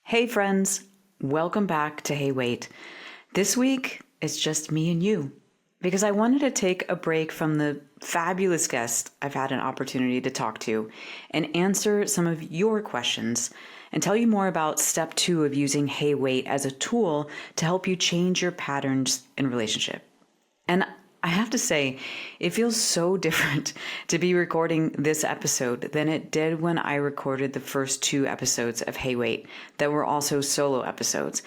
Hey friends, welcome back to Hey Wait. This week it's just me and you because I wanted to take a break from the fabulous guest I've had an opportunity to talk to and answer some of your questions and tell you more about step 2 of using Hey Wait as a tool to help you change your patterns in relationship. And I have to say, it feels so different to be recording this episode than it did when I recorded the first 2 episodes of Hey Wait that were also solo episodes.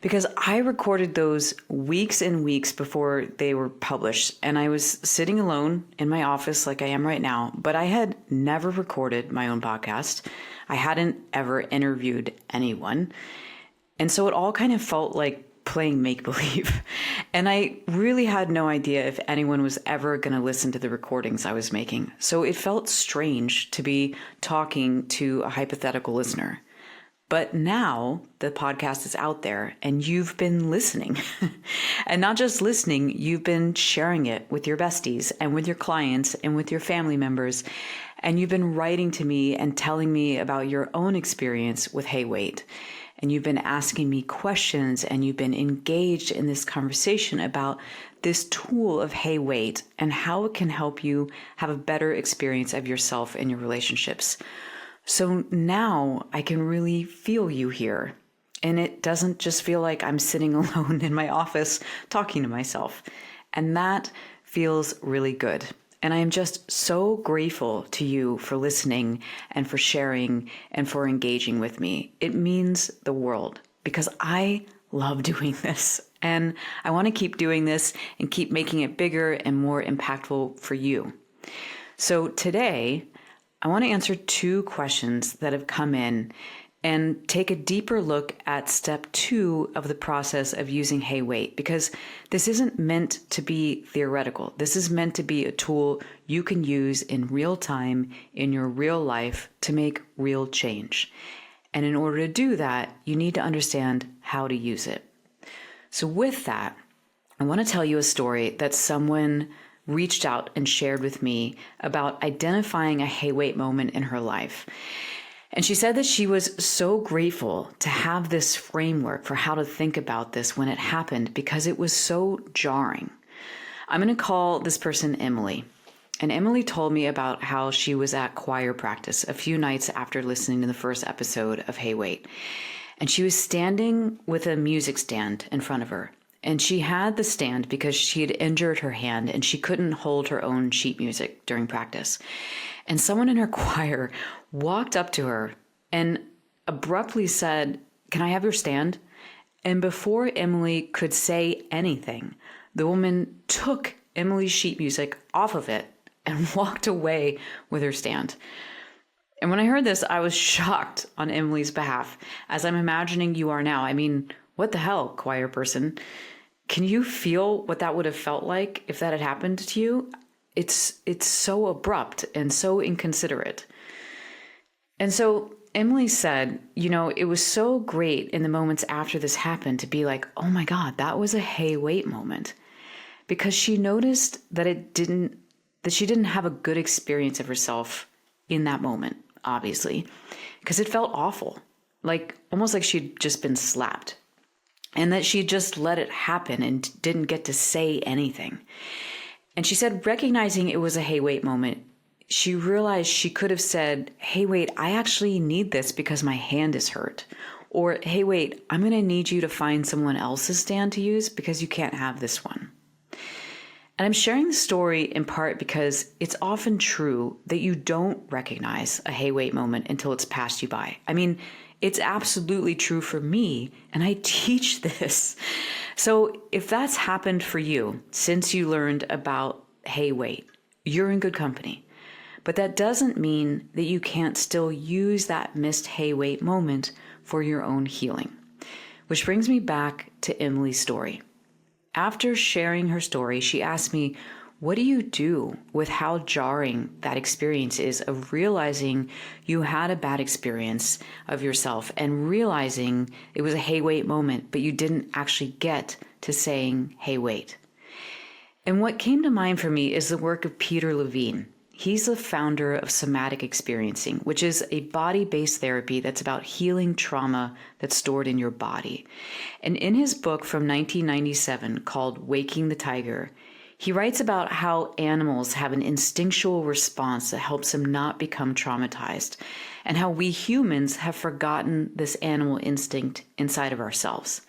Because I recorded those weeks and weeks before they were published, and I was sitting alone in my office like I am right now, but I had never recorded my own podcast. I hadn't ever interviewed anyone. And so it all kind of felt like playing make-believe. And I really had no idea if anyone was ever going to listen to the recordings I was making. So it felt strange to be talking to a hypothetical listener. But now the podcast is out there and you've been listening. And not just listening, you've been sharing it with your besties and with your clients and with your family members. And you've been writing to me and telling me about your own experience with Hey Wait. And you've been asking me questions and you've been engaged in this conversation about this tool of Hey Wait and how it can help you have a better experience of yourself and your relationships. So now I can really feel you here. And it doesn't just feel like I'm sitting alone in my office talking to myself. And that feels really good. And I am just so grateful to you for listening and for sharing and for engaging with me. It means the world because I love doing this. And I want to keep doing this and keep making it bigger and more impactful for you. So today, I want to answer 2 questions that have come in and take a deeper look at step 2 of the process of using Hey Wait, because this isn't meant to be theoretical. This is meant to be a tool you can use in real time in your real life to make real change. And in order to do that, you need to understand how to use it. So with that, I want to tell you a story that someone reached out and shared with me about identifying a Hey Wait moment in her life. And she said that she was so grateful to have this framework for how to think about this when it happened because it was so jarring. I'm going to call this person Emily. And Emily told me about how she was at choir practice a few nights after listening to the first episode of Hey Wait. And she was standing with a music stand in front of her. And she had the stand because she had injured her hand and she couldn't hold her own sheet music during practice. And someone in her choir walked up to her and abruptly said, "Can I have your stand?" And before Emily could say anything, the woman took Emily's sheet music off of it and walked away with her stand. And when I heard this, I was shocked on Emily's behalf, as I'm imagining you are now. I mean, what the hell, choir person? Can you feel what that would have felt like if that had happened to you? It's so abrupt and so inconsiderate. And so Emily said, it was so great in the moments after this happened to be like, oh my God, that was a Hey Wait moment. Because she noticed that she didn't have a good experience of herself in that moment, obviously, because it felt awful, almost like she'd just been slapped. And that she just let it happen and didn't get to say anything. And she said, recognizing it was a Hey Wait moment, she realized she could have said, "Hey, wait, I actually need this because my hand is hurt." Or, "Hey, wait, I'm going to need you to find someone else's stand to use because you can't have this one." And I'm sharing the story in part because it's often true that you don't recognize a Hey Wait moment until it's passed you by. I mean, it's absolutely true for me, and I teach this. So if that's happened for you since you learned about Hey Wait, you're in good company. But that doesn't mean that you can't still use that missed Hey Wait moment for your own healing. Which brings me back to Emily's story. After sharing her story, she asked me, what do you do with how jarring that experience is of realizing you had a bad experience of yourself and realizing it was a Hey Wait moment, but you didn't actually get to saying, "Hey Wait"? And what came to mind for me is the work of Peter Levine. He's the founder of somatic experiencing, which is a body-based therapy that's about healing trauma that's stored in your body. And in his book from 1997 called Waking the Tiger, he writes about how animals have an instinctual response that helps them not become traumatized, and how we humans have forgotten this animal instinct inside of ourselves.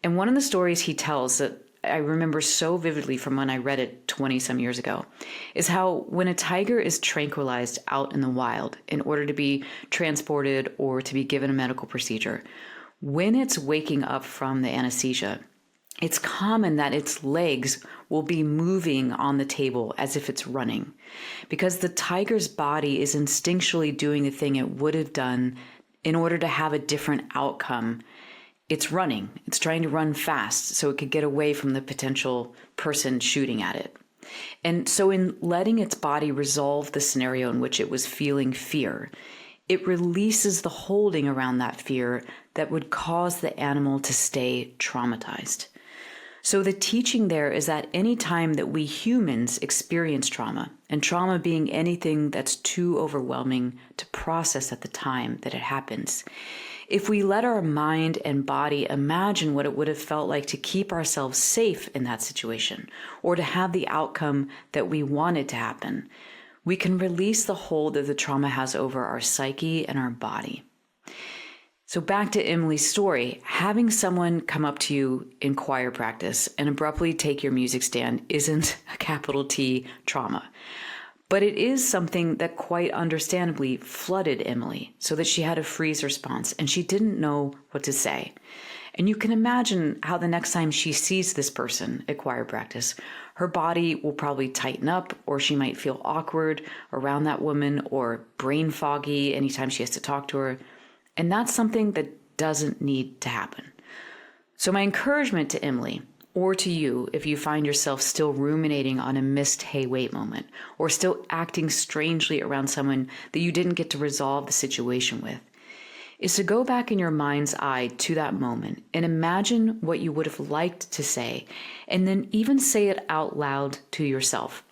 And one of the stories he tells that I remember so vividly from when I read it 20 some years ago is how when a tiger is tranquilized out in the wild in order to be transported or to be given a medical procedure, when it's waking up from the anesthesia, it's common that its legs will be moving on the table as if it's running, because the tiger's body is instinctually doing the thing it would have done in order to have a different outcome. It's running. It's trying to run fast so it could get away from the potential person shooting at it. And so in letting its body resolve the scenario in which it was feeling fear, it releases the holding around that fear that would cause the animal to stay traumatized. So the teaching there is that any time that we humans experience trauma, and trauma being anything that's too overwhelming to process at the time that it happens, if we let our mind and body imagine what it would have felt like to keep ourselves safe in that situation, or to have the outcome that we wanted to happen, we can release the hold that the trauma has over our psyche and our body. So back to Emily's story, having someone come up to you in choir practice and abruptly take your music stand isn't a capital T trauma. But it is something that quite understandably flooded Emily so that she had a freeze response and she didn't know what to say. And you can imagine how the next time she sees this person at choir practice, her body will probably tighten up, or she might feel awkward around that woman or brain foggy anytime she has to talk to her. And that's something that doesn't need to happen. So my encouragement to Emily, or to you if you find yourself still ruminating on a missed hey wait moment, or still acting strangely around someone that you didn't get to resolve the situation with, is to go back in your mind's eye to that moment and imagine what you would have liked to say, and then even say it out loud to yourself.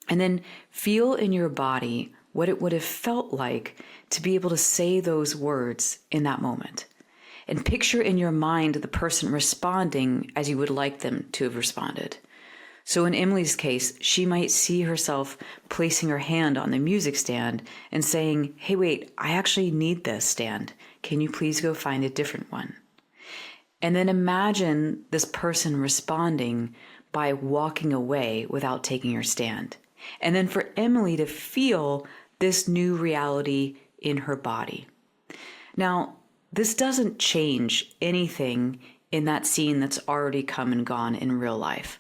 And then feel in your body what it would have felt like to be able to say those words in that moment. And picture in your mind the person responding as you would like them to have responded. So in Emily's case, she might see herself placing her hand on the music stand and saying, "Hey, wait, I actually need this stand. Can you please go find a different one?" And then imagine this person responding by walking away without taking her stand. And then for Emily to feel this new reality in her body. Now, this doesn't change anything in that scene that's already come and gone in real life,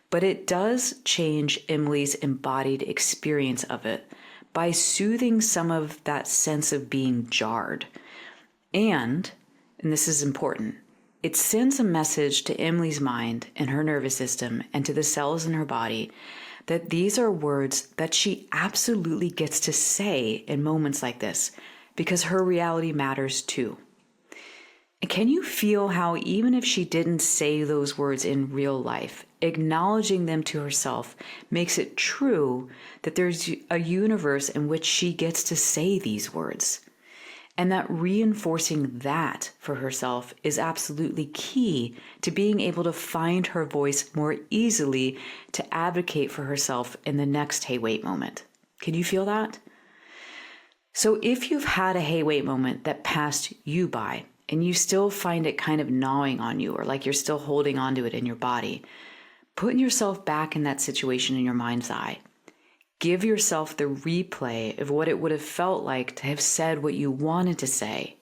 but it does change Emily's embodied experience of it by soothing some of that sense of being jarred. And this is important, it sends a message to Emily's mind and her nervous system and to the cells in her body that these are words that she absolutely gets to say in moments like this, because her reality matters too. And can you feel how even if she didn't say those words in real life, acknowledging them to herself makes it true that there's a universe in which she gets to say these words? And that reinforcing that for herself is absolutely key to being able to find her voice more easily to advocate for herself in the next hey wait moment. Can you feel that? So if you've had a hey wait moment that passed you by, and you still find it kind of gnawing on you, or like you're still holding on to it in your body, putting yourself back in that situation in your mind's eye. Give yourself the replay of what it would have felt like to have said what you wanted to say.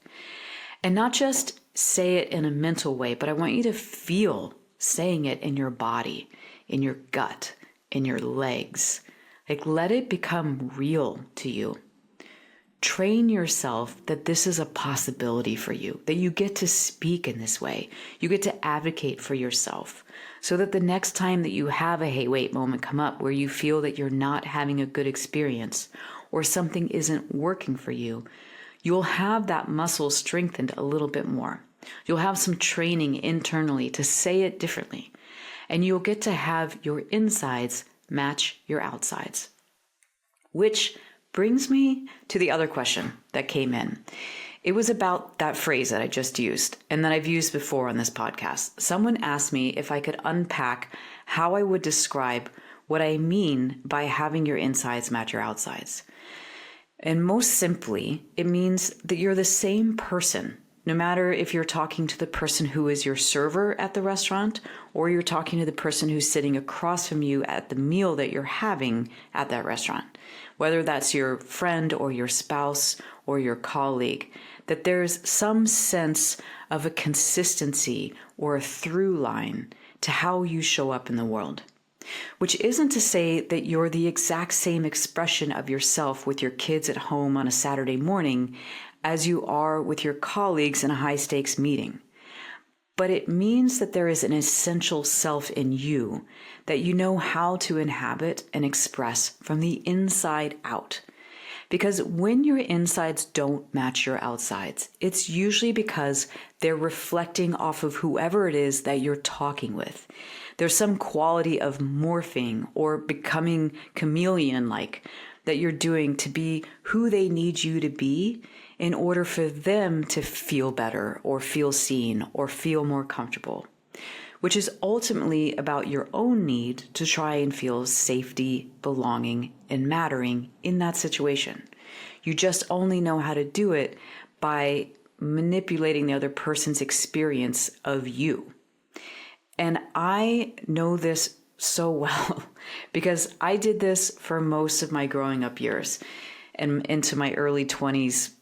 And not just say it in a mental way, but I want you to feel saying it in your body, in your gut, in your legs. Like, let it become real to you. Train yourself that this is a possibility for you, that you get to speak in this way. You get to advocate for yourself so that the next time that you have a hey wait moment come up where you feel that you're not having a good experience or something isn't working for you, you'll have that muscle strengthened a little bit more. You'll have some training internally to say it differently, and you'll get to have your insides match your outsides. Which brings me to the other question that came in. It was about that phrase that I just used and that I've used before on this podcast. Someone asked me if I could unpack how I would describe what I mean by having your insides match your outsides. And most simply, it means that you're the same person, no matter if you're talking to the person who is your server at the restaurant or you're talking to the person who's sitting across from you at the meal that you're having at that restaurant, whether that's your friend or your spouse or your colleague, that there's some sense of a consistency or a through line to how you show up in the world. Which isn't to say that you're the exact same expression of yourself with your kids at home on a Saturday morning as you are with your colleagues in a high-stakes meeting. But it means that there is an essential self in you that you know how to inhabit and express from the inside out. Because when your insides don't match your outsides, it's usually because they're reflecting off of whoever it is that you're talking with. There's some quality of morphing or becoming chameleon-like that you're doing to be who they need you to be in order for them to feel better or feel seen or feel more comfortable, which is ultimately about your own need to try and feel safety, belonging, and mattering in that situation. You just only know how to do it by manipulating the other person's experience of you. And I know this so well because I did this for most of my growing up years and into my early 20s,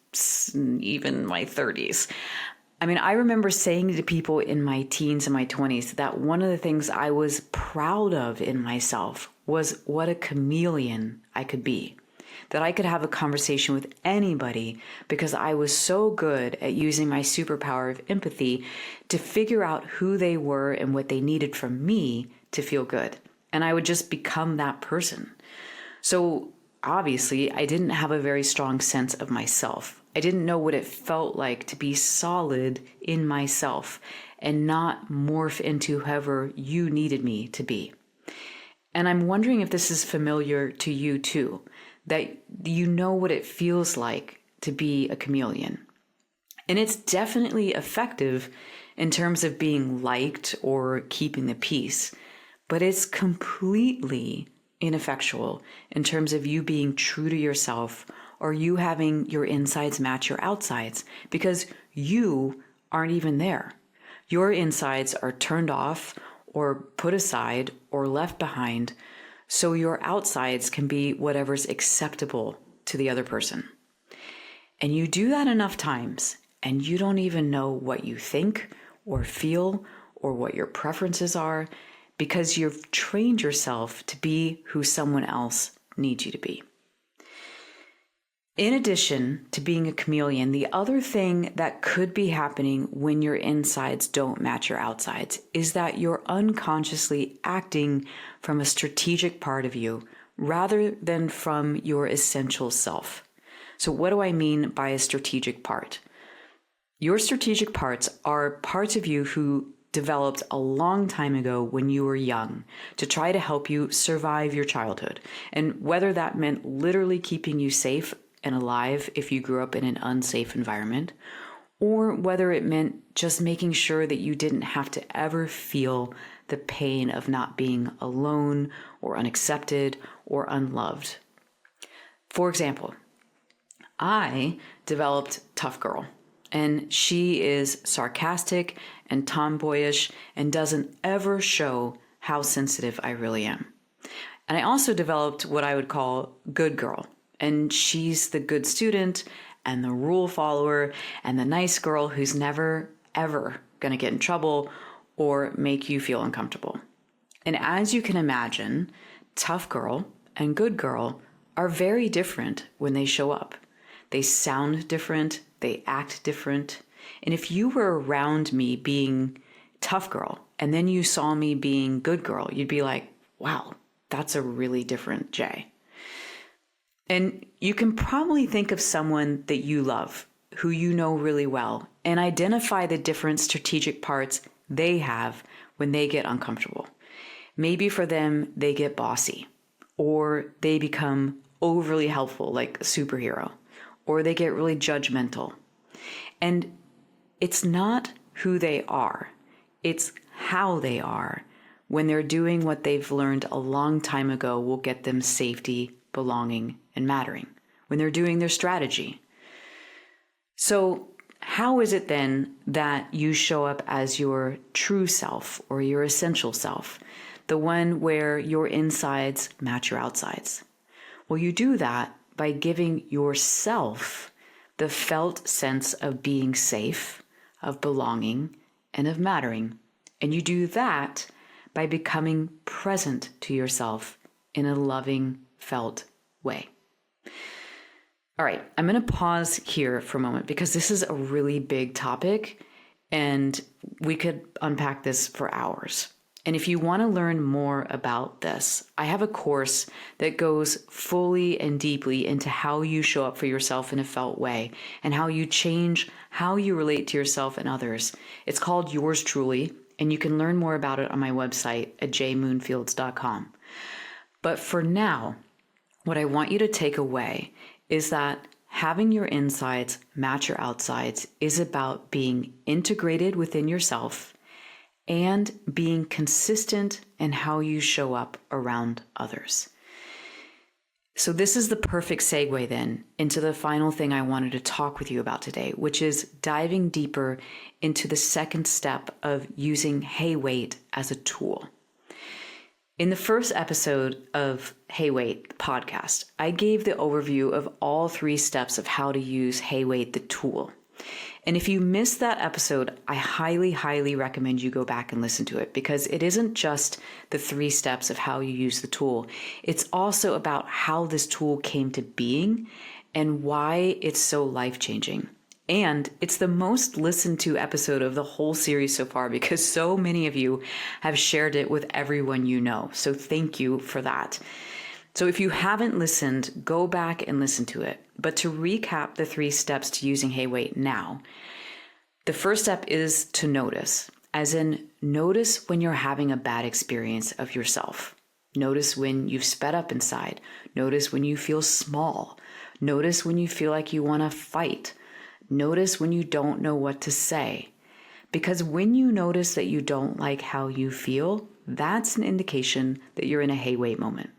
even my 30s. I mean, I remember saying to people in my teens and my 20s that one of the things I was proud of in myself was what a chameleon I could be. That I could have a conversation with anybody because I was so good at using my superpower of empathy to figure out who they were and what they needed from me to feel good. And I would just become that person. So obviously, I didn't have a very strong sense of myself. I didn't know what it felt like to be solid in myself and not morph into whoever you needed me to be. And I'm wondering if this is familiar to you too, that you know what it feels like to be a chameleon. And it's definitely effective in terms of being liked or keeping the peace, but it's completely ineffectual in terms of you being true to yourself or you having your insides match your outsides because you aren't even there. Your insides are turned off or put aside or left behind so your outsides can be whatever's acceptable to the other person. And you do that enough times and you don't even know what you think or feel or what your preferences are because you've trained yourself to be who someone else needs you to be. In addition to being a chameleon, the other thing that could be happening when your insides don't match your outsides is that you're unconsciously acting from a strategic part of you rather than from your essential self. So what do I mean by a strategic part? Your strategic parts are parts of you who developed a long time ago when you were young to try to help you survive your childhood. And whether that meant literally keeping you safe and alive if you grew up in an unsafe environment, or whether it meant just making sure that you didn't have to ever feel the pain of not being alone or unaccepted or unloved. For example, I developed tough girl, and she is sarcastic and tomboyish and doesn't ever show how sensitive I really am. And I also developed what I would call good girl. And she's the good student and the rule follower and the nice girl who's never, ever going to get in trouble or make you feel uncomfortable. And as you can imagine, tough girl and good girl are very different when they show up. They sound different, they act different. And if you were around me being tough girl and then you saw me being good girl, you'd be like, wow, that's a really different Jay. And you can probably think of someone that you love, who you know really well, and identify the different strategic parts they have when they get uncomfortable. Maybe for them, they get bossy, or they become overly helpful, like a superhero, or they get really judgmental. And it's not who they are, it's how they are when they're doing what they've learned a long time ago will get them safety, belonging, and mattering, when they're doing their strategy. So how is it then that you show up as your true self or your essential self, the one where your insides match your outsides? Well, you do that by giving yourself the felt sense of being safe, of belonging, and of mattering. And you do that by becoming present to yourself in a loving, felt way. All right, I'm going to pause here for a moment because this is a really big topic and we could unpack this for hours. And if you want to learn more about this, I have a course that goes fully and deeply into how you show up for yourself in a felt way and how you change how you relate to yourself and others. It's called Yours Truly, and you can learn more about it on my website at jmoonfields.com. But for now, what I want you to take away is that having your insides match your outsides is about being integrated within yourself and being consistent in how you show up around others. So this is the perfect segue then into the final thing I wanted to talk with you about today, which is diving deeper into the second step of using Hey Wait as a tool. In the first episode of Hey Wait podcast, I gave the overview of all 3 steps of how to use Hey Wait the tool. And if you missed that episode, I highly, highly recommend you go back and listen to it because it isn't just the 3 steps of how you use the tool. It's also about how this tool came to being and why it's so life-changing. And it's the most listened to episode of the whole series so far because so many of you have shared it with everyone you know. So thank you for that. So if you haven't listened, go back and listen to it. But to recap the 3 steps to using Hey Wait now, the first step is to notice, as in notice when you're having a bad experience of yourself. Notice when you've sped up inside. Notice when you feel small. Notice when you feel like you want to fight. Notice when you don't know what to say. Because when you notice that you don't like how you feel, that's an indication that you're in a Hey Wait moment.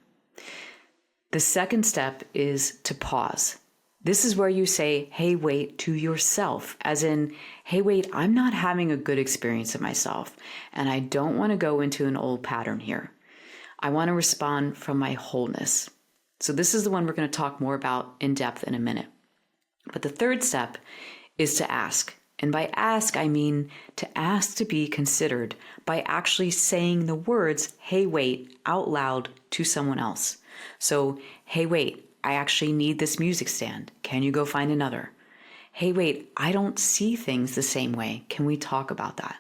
The second step is to pause. This is where you say, hey, wait to yourself, as in, hey, wait, I'm not having a good experience of myself, and I don't want to go into an old pattern here. I want to respond from my wholeness. So this is the one we're going to talk more about in depth in a minute. But the third step is to ask. And by ask, I mean to ask to be considered by actually saying the words, hey, wait, out loud to someone else. So, hey, wait, I actually need this music stand. Can you go find another? Hey, wait, I don't see things the same way. Can we talk about that?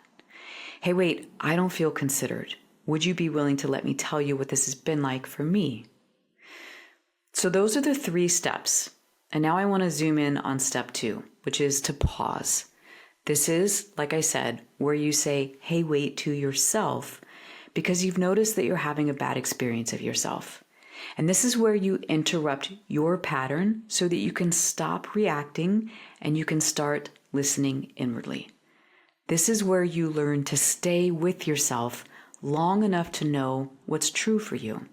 Hey, wait, I don't feel considered. Would you be willing to let me tell you what this has been like for me? So those are the 3 steps. And now I want to zoom in on step 2, which is to pause. This is, like I said, where you say, hey, wait to yourself because you've noticed that you're having a bad experience of yourself. And this is where you interrupt your pattern so that you can stop reacting and you can start listening inwardly. This is where you learn to stay with yourself long enough to know what's true for you.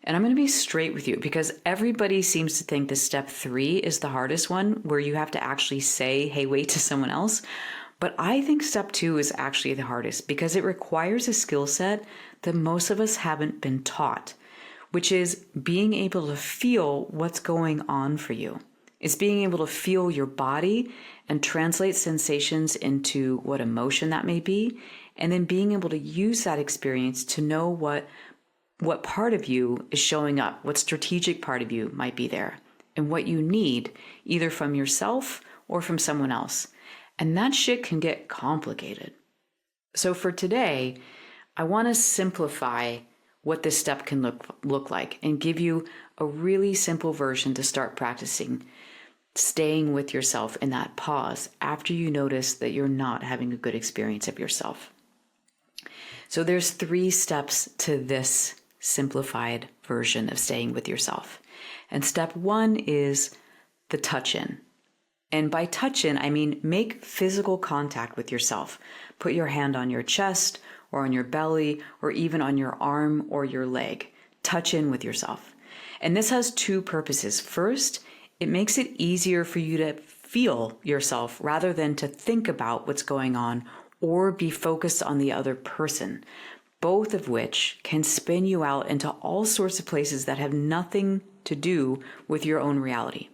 And I'm going to be straight with you because everybody seems to think that step 3 is the hardest one where you have to actually say, hey, wait to someone else. But I think step 2 is actually the hardest because it requires a skill set that most of us haven't been taught, which is being able to feel what's going on for you. It's being able to feel your body and translate sensations into what emotion that may be, and then being able to use that experience to know what part of you is showing up, what strategic part of you might be there, and what you need, either from yourself or from someone else. And that shit can get complicated. So for today, I want to simplify what this step can look like and give you a really simple version to start practicing staying with yourself in that pause after you notice that you're not having a good experience of yourself. So there's 3 steps to this simplified version of staying with yourself. And step 1 is the touch in. And by touch in, I mean make physical contact with yourself. Put your hand on your chest or on your belly or even on your arm or your leg. Touch in with yourself. And this has 2 purposes. First, it makes it easier for you to feel yourself rather than to think about what's going on or be focused on the other person, both of which can spin you out into all sorts of places that have nothing to do with your own reality.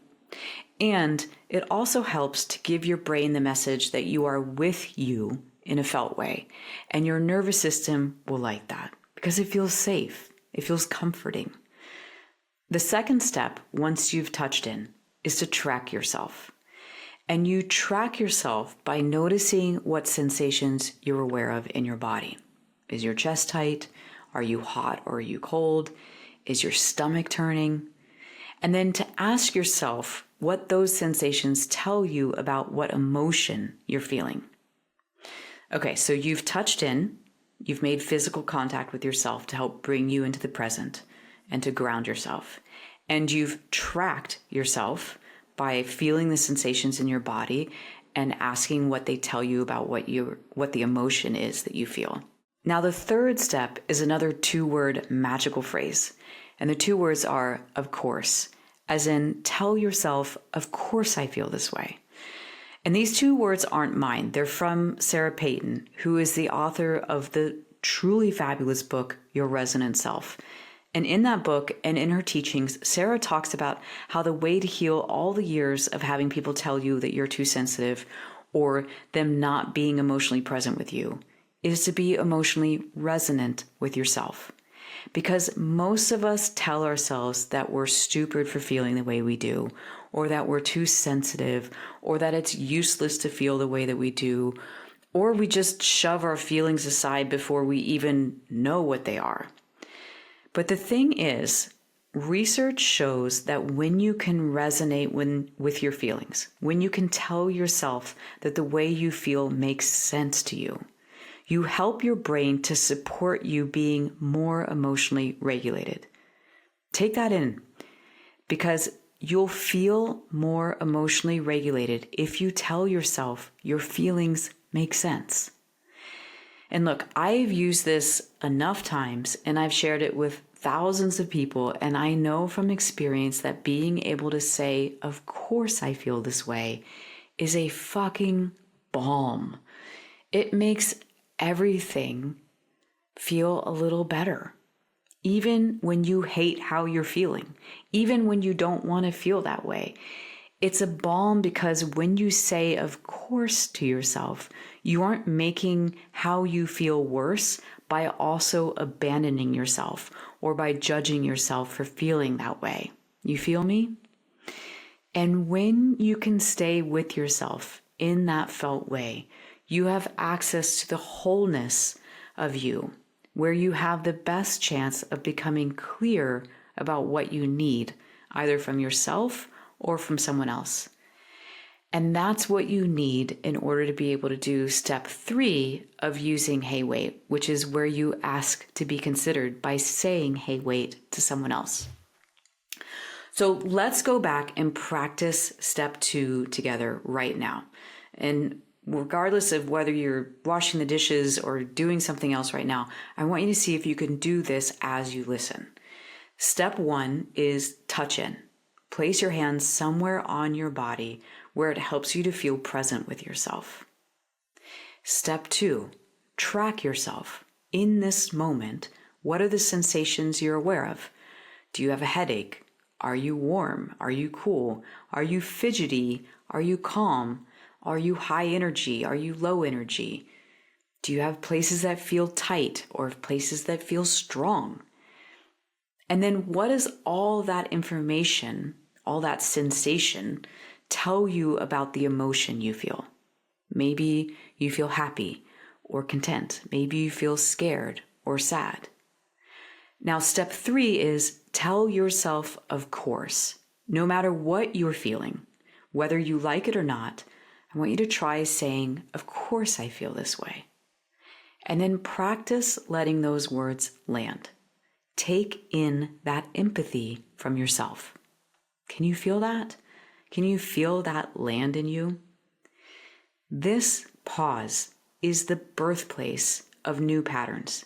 And it also helps to give your brain the message that you are with you in a felt way. And your nervous system will like that because it feels safe. It feels comforting. The second step, once you've touched in, is to track yourself. And you track yourself by noticing what sensations you're aware of in your body. Is your chest tight? Are you hot or are you cold? Is your stomach turning? And then to ask yourself what those sensations tell you about what emotion you're feeling. Okay, so you've touched in, you've made physical contact with yourself to help bring you into the present and to ground yourself. And you've tracked yourself by feeling the sensations in your body and asking what they tell you about what the emotion is that you feel. Now, the third step is another 2-word magical phrase. And the 2 words are, of course, as in tell yourself, of course I feel this way. And these 2 words aren't mine. They're from Sarah Payton, who is the author of the truly fabulous book, Your Resonant Self. And in that book and in her teachings, Sarah talks about how the way to heal all the years of having people tell you that you're too sensitive or them not being emotionally present with you is to be emotionally resonant with yourself. Because most of us tell ourselves that we're stupid for feeling the way we do, or that we're too sensitive, or that it's useless to feel the way that we do, or we just shove our feelings aside before we even know what they are. But the thing is, research shows that when you can resonate with your feelings, when you can tell yourself that the way you feel makes sense to you, you help your brain to support you being more emotionally regulated. Take that in, because you'll feel more emotionally regulated if you tell yourself your feelings make sense. And look, I've used this enough times and I've shared it with thousands of people. And I know from experience that being able to say, of course I feel this way, is a fucking balm. It makes everything feel a little better. Even when you hate how you're feeling, even when you don't want to feel that way. It's a balm because when you say, of course, to yourself, you aren't making how you feel worse by also abandoning yourself or by judging yourself for feeling that way. You feel me? And when you can stay with yourself in that felt way, you have access to the wholeness of you, where you have the best chance of becoming clear about what you need, either from yourself or from someone else. And that's what you need in order to be able to do step 3 of using Hey Wait, which is where you ask to be considered by saying Hey Wait to someone else. So let's go back and practice step 2 together right now. And regardless of whether you're washing the dishes or doing something else right now, I want you to see if you can do this as you listen. Step 1 is touch in. Place your hands somewhere on your body where it helps you to feel present with yourself. Step 2, track yourself. In this moment, what are the sensations you're aware of? Do you have a headache? Are you warm? Are you cool? Are you fidgety? Are you calm? Are you high energy? Are you low energy? Do you have places that feel tight or places that feel strong? And then what does all that information, all that sensation, tell you about the emotion you feel? Maybe you feel happy or content. Maybe you feel scared or sad. Now, step 3 is tell yourself, of course, no matter what you're feeling, whether you like it or not, I want you to try saying, of course I feel this way. And then practice letting those words land. Take in that empathy from yourself. Can you feel that? Can you feel that land in you? This pause is the birthplace of new patterns,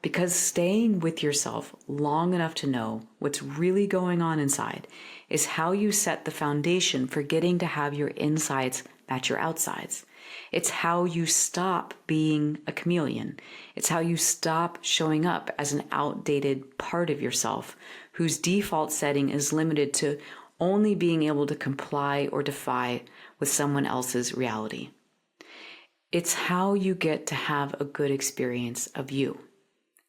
because staying with yourself long enough to know what's really going on inside is how you set the foundation for getting to have your insides match your outsides. It's how you stop being a chameleon. It's how you stop showing up as an outdated part of yourself whose default setting is limited to only being able to comply or defy with someone else's reality. It's how you get to have a good experience of you.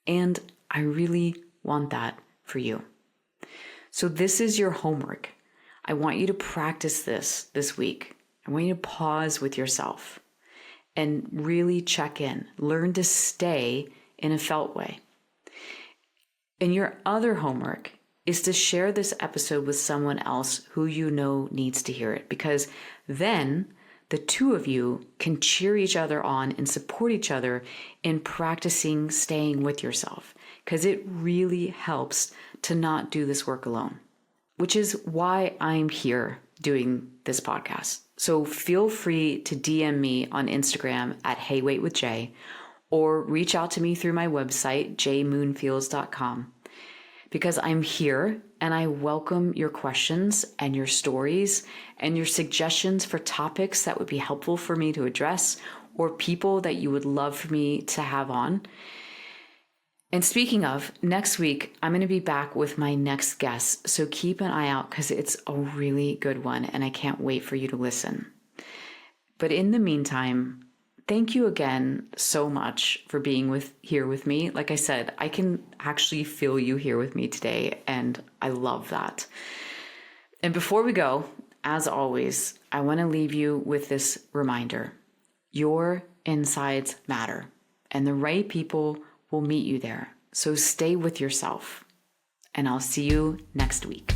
And I really want that for you. So this is your homework. I want you to practice this week. I want you to pause with yourself and really check in. Learn to stay in a felt way. And your other homework is to share this episode with someone else who you know needs to hear it, because then the two of you can cheer each other on and support each other in practicing staying with yourself, because it really helps to not do this work alone, which is why I'm here doing this podcast. So feel free to DM me on Instagram at HeyWaitWithJay, or reach out to me through my website, jmoonfields.com, because I'm here and I welcome your questions and your stories and your suggestions for topics that would be helpful for me to address, or people that you would love for me to have on. And speaking of, next week, I'm going to be back with my next guest. So keep an eye out, because it's a really good one and I can't wait for you to listen. But in the meantime, thank you again so much for being here with me. Like I said, I can actually feel you here with me today, and I love that. And before we go, as always, I want to leave you with this reminder. Your insides matter, and the right people will meet you there. So stay with yourself, and I'll see you next week.